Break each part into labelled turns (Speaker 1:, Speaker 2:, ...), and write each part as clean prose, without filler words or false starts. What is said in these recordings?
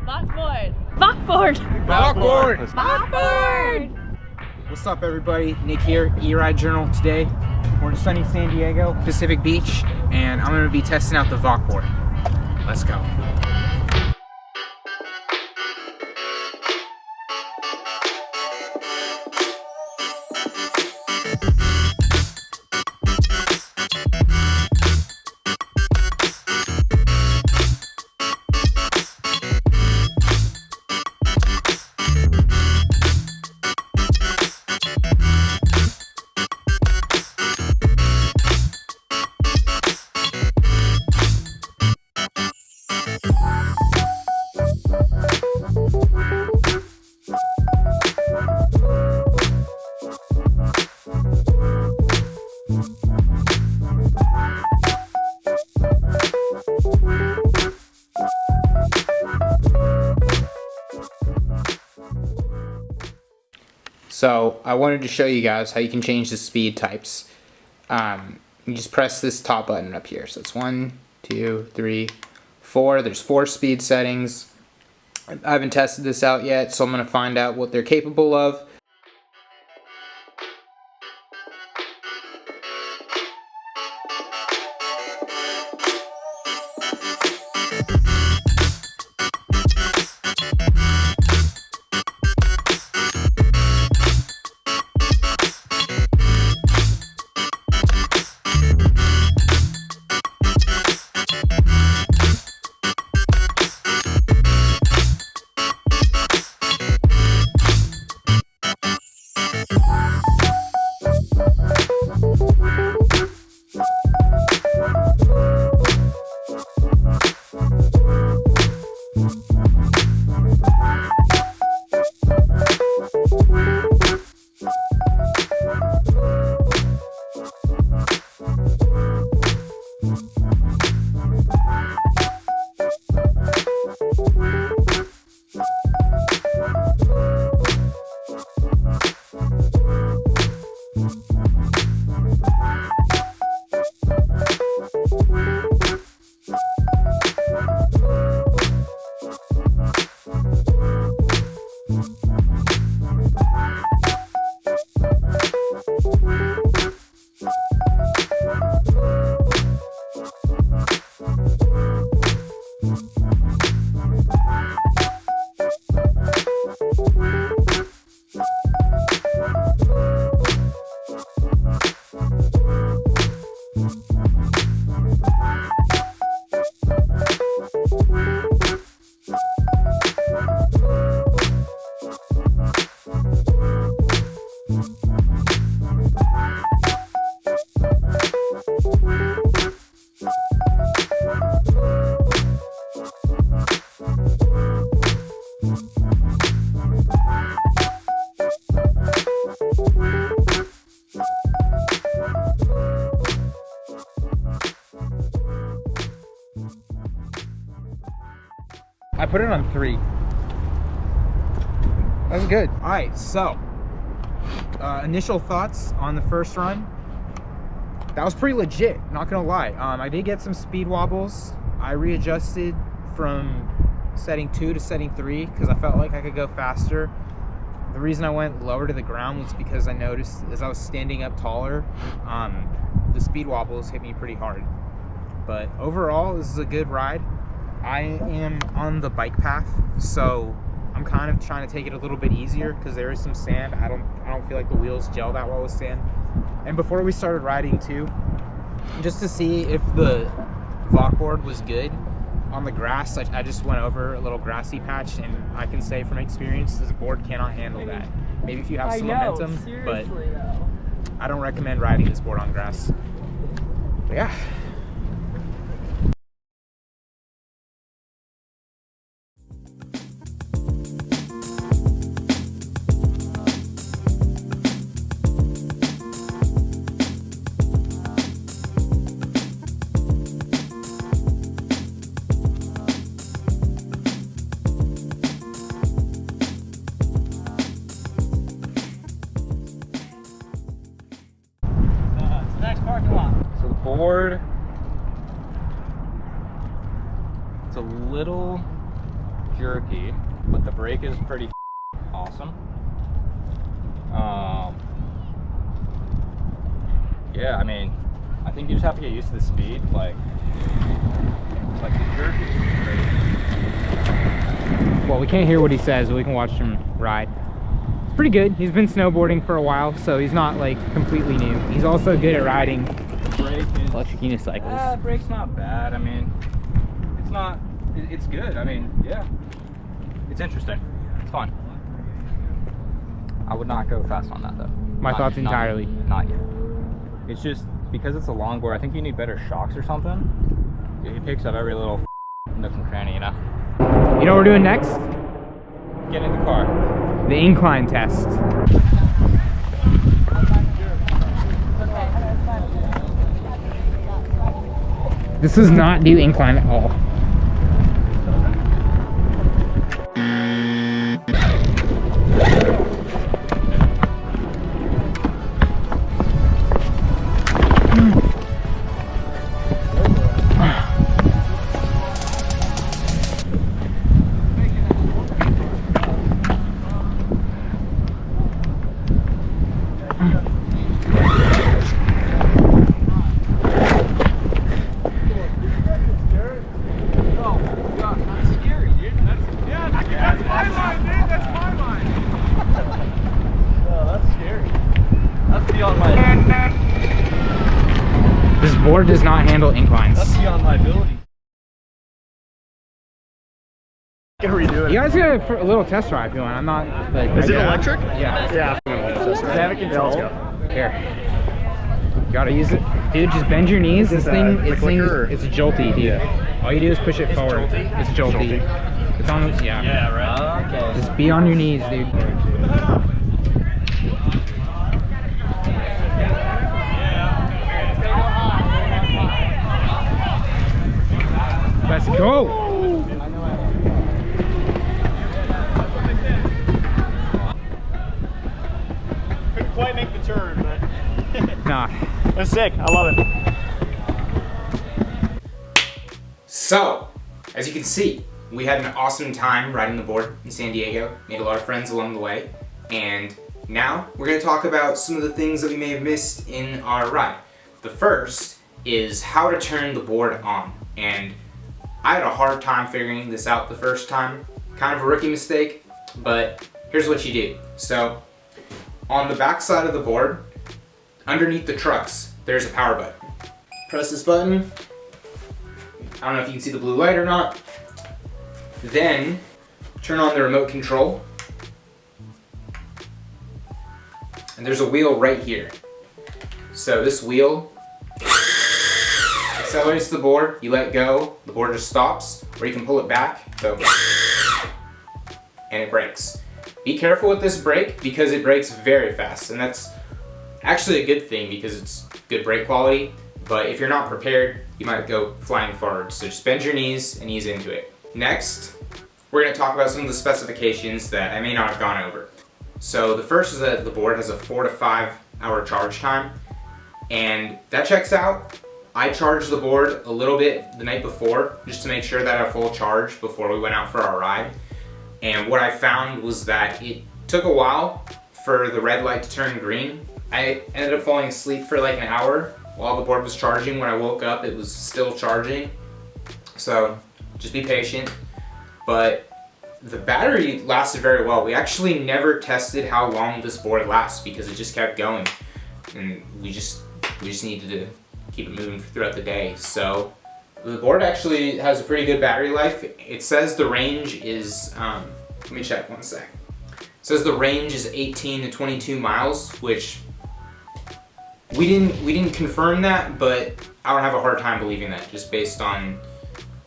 Speaker 1: Vokboard. Vokboard.
Speaker 2: Vokboard.
Speaker 1: Vokboard.
Speaker 2: What's up, everybody? Nick here, ERide Journal. Today, we're in sunny San Diego, Pacific Beach, and I'm going to be testing out the Vokboard. Let's go. So I wanted to show you guys how you can change the speed types. You just press this top button up here. So it's 1, 2, 3, 4. There's 4 speed settings. I haven't tested this out yet, so I'm going to find out what they're capable of. I put it on 3. That was good. Alright, so initial thoughts on the first run. That was pretty legit, not gonna lie. I did get some speed wobbles. I readjusted from setting 2 to setting 3 because I felt like I could go faster. The reason I went lower to the ground was because I noticed as I was standing up taller, the speed wobbles hit me pretty hard. But overall, this is a good ride. I am on the bike path, so I'm kind of trying to take it a little bit easier because there is some sand. I don't feel like the wheels gel that well with sand. And before we started riding too, just to see if the Vokboard was good on the grass, I just went over a little grassy patch, and I can say from experience this board cannot handle that. Maybe if you have some momentum, but I don't recommend riding this board on grass. But yeah.
Speaker 3: Next parking lot.
Speaker 2: So the board
Speaker 3: jerky, but the brake is pretty awesome. Yeah, I mean, I think you just have to get used to the speed. Like the jerky is great.
Speaker 2: Well, we can't hear what he says, but we can watch him ride. It's pretty good. He's been snowboarding for a while, so he's not like completely new. He's also good at riding electric unicycles.
Speaker 3: The brake's not bad. I mean, it's not. It's good. I mean, yeah, it's interesting. It's fun. I would not go fast on that though.
Speaker 2: My thoughts entirely.
Speaker 3: Not yet. It's just because it's a longboard. I think you need better shocks or something. He picks up every little nook and cranny, you know.
Speaker 2: You know what we're doing next?
Speaker 3: Get in the car.
Speaker 2: The incline test. This does not do incline at all. This board does not handle inclines.
Speaker 3: That's beyond my ability.
Speaker 4: Can redo it.
Speaker 2: You guys get a little test drive if you want. I'm not like.
Speaker 4: Is it electric?
Speaker 2: Yeah.
Speaker 4: Yeah. Does it have a control?
Speaker 2: Here. You gotta use it, dude. Just bend your knees. This thing, it's jolty, dude.
Speaker 4: Yeah.
Speaker 2: All you do is push it forward.
Speaker 4: Jolty?
Speaker 2: It's jolty. It's on. Yeah.
Speaker 4: Yeah, right.
Speaker 3: Okay.
Speaker 2: Just be on your knees, dude. Let's go.
Speaker 4: Couldn't quite make the turn, but
Speaker 2: Nah.
Speaker 4: that's sick. I love it.
Speaker 2: So, as you can see, we had an awesome time riding the board in San Diego. Made a lot of friends along the way. And now we're going to talk about some of the things that we may have missed in our ride. The first is how to turn the board on. And I had a hard time figuring this out the first time. Kind of a rookie mistake, but here's what you do. So, on the back side of the board, underneath the trucks, there's a power button. Press this button. I don't know if you can see the blue light or not. Then, turn on the remote control. And there's a wheel right here. So this wheel accelerates the board, you let go, the board just stops, or you can pull it back, so, and it brakes. Be careful with this brake because it brakes very fast, and that's actually a good thing because it's good brake quality, but if you're not prepared, you might go flying forward, so just bend your knees and ease into it. Next, we're going to talk about some of the specifications that I may not have gone over. So the first is that the board has a 4 to 5 hour charge time, and that checks out. I charged the board a little bit the night before just to make sure that I had a full charge before we went out for our ride. And what I found was that it took a while for the red light to turn green. I ended up falling asleep for like an hour while the board was charging. When I woke up, it was still charging. So just be patient. But the battery lasted very well. We actually never tested how long this board lasts because it just kept going. And we just needed to keep it moving throughout the day. So the board actually has a pretty good battery life. It says the range is, let me check one sec. It says the range is 18 to 22 miles, which we didn't confirm that, but I don't have a hard time believing that just based on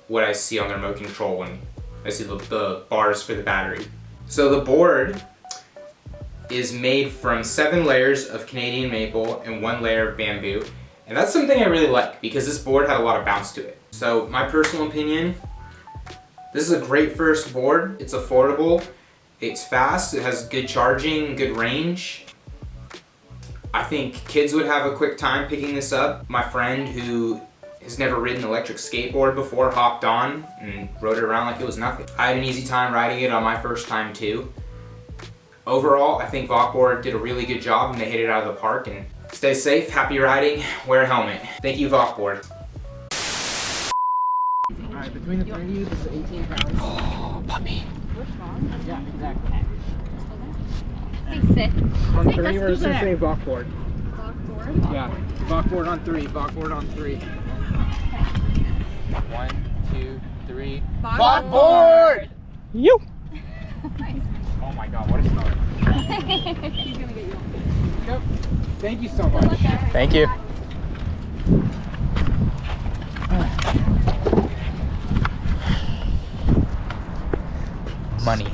Speaker 2: what I see on the remote control when I see the bars for the battery. So the board is made from 7 layers of Canadian maple and 1 layer of bamboo. And that's something I really like because this board had a lot of bounce to it. So my personal opinion, this is a great first board. It's affordable, it's fast, it has good charging, good range. I think kids would have a quick time picking this up. My friend who has never ridden an electric skateboard before hopped on and rode it around like it was nothing. I had an easy time riding it on my first time too. Overall, I think Vokboard did a really good job and they hit it out of the park. And stay safe, happy riding, wear a helmet. Thank you, Vokboard. Alright, between the three of you, this is 18 pounds. Oh, puppy. Yeah, exactly.
Speaker 1: Sit.
Speaker 2: On
Speaker 1: Sit,
Speaker 2: three,
Speaker 1: let's
Speaker 2: we're
Speaker 1: do
Speaker 2: just gonna
Speaker 1: that.
Speaker 2: say Vokboard.
Speaker 1: Vokboard?
Speaker 2: Yeah, Vokboard on three, Vokboard on three. 1, 2, 3.
Speaker 1: Vokboard!
Speaker 4: You.
Speaker 3: Oh my god, what a start.
Speaker 1: He's gonna get you.
Speaker 2: Yep. Thank you so much.
Speaker 4: Thank you.
Speaker 2: Money.